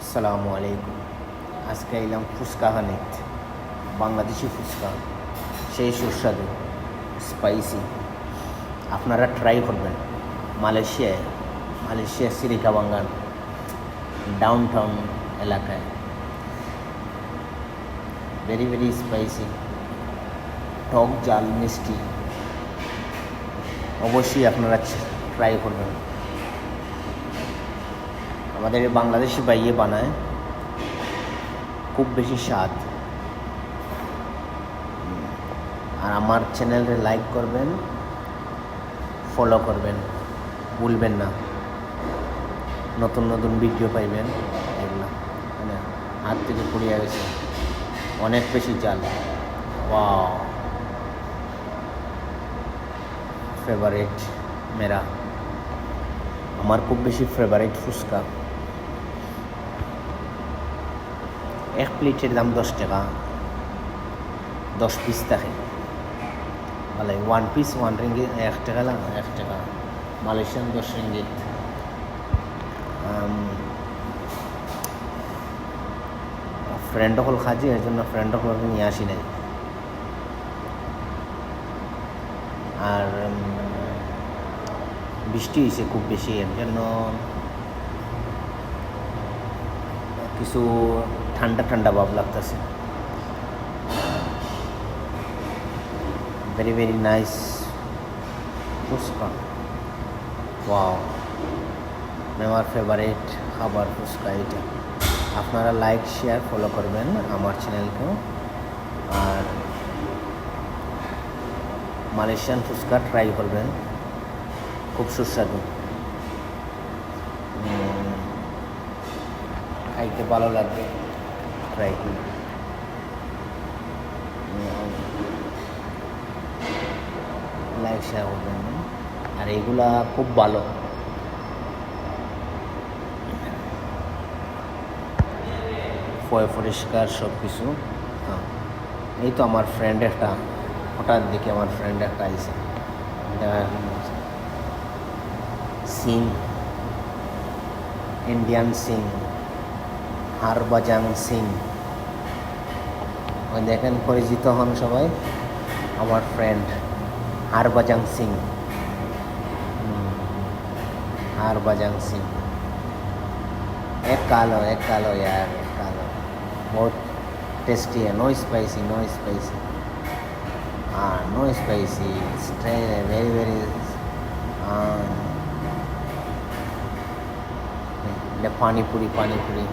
আসসালামু আলাইকুম। আজকে এলাম ফুচকা হানিত, বাংলাদেশি ফুচকা, সেই সুস্বাদু, স্পাইসি। আপনারা ট্রাই করবেন মালয়েশিয়া সিরিকাবাঙ্গান ডাউন টাউন এলাকায়। ভেরি ভেরি স্পাইসি, টক জাল মিষ্টি। অবশ্যই আপনারা ট্রাই করবেন। আমাদের বাংলাদেশি ভাইয়ে বানায়, খুব বেশি স্বাদ। আর আমার চ্যানেলে লাইক করবেন, ফলো করবেন, ভুলবেন না। নতুন নতুন ভিডিও পাইবেন। এগুলো মানে হাত থেকে পুড়িয়ে গেছে, অনেক বেশি জাল। ওয়াও, ফেভারিট মেরা, আমার খুব বেশি ফেভারিট ফুচকা। এক প্লেটের দাম 10 টাকা, 10 পিস থাকে। মানে 1 পিস 1 রিঙ্গিত, 1 টাকা না, 1 টাকা মালয়েশিয়ান 10 রিঙ্গিত। ফ্রেন্ড হল খাজি, এর জন্য ফ্রেন্ড হল নিয়ে আসি নাই। আর বৃষ্টি হয়েছে খুব বেশি, এর জন্য কিছু ঠান্ডা ঠান্ডা ভাব লাগতেছে। Very very nice fuchka. Wow, আমার ফেভারিট খাবার ফুচকা এটা। আপনারা লাইক শেয়ার ফলো করবেন আমার চ্যানেলকেও। আর মালয়েশিয়ান ফুচকা ট্রাই করবেন, খুব সুস্বাদু, খাইতে ভালো লাগবে। ট্রাই করুন। লাইক শেয়ার করবেন। আর এগুলা খুব ভালো। পরিষ্কার সব কিছু। হ্যাঁ, এই তো আমার ফ্রেন্ড একটা, হঠাৎ দেখে আমার ফ্রেন্ড একটা আইসে, সিং, ইন্ডিয়ান সিং, হারবাজাং সিং। ওই দেখেন, পরিচিত হন সবাই, আমার ফ্রেন্ড হারবাজাং সিং। हारबाजांग सिंह, एक कालो यार, एक कालो। बहुत टेस्टी है। No spicy, no spicy. हाँ, no spicy, very very. Pani puri, पानी पूरी।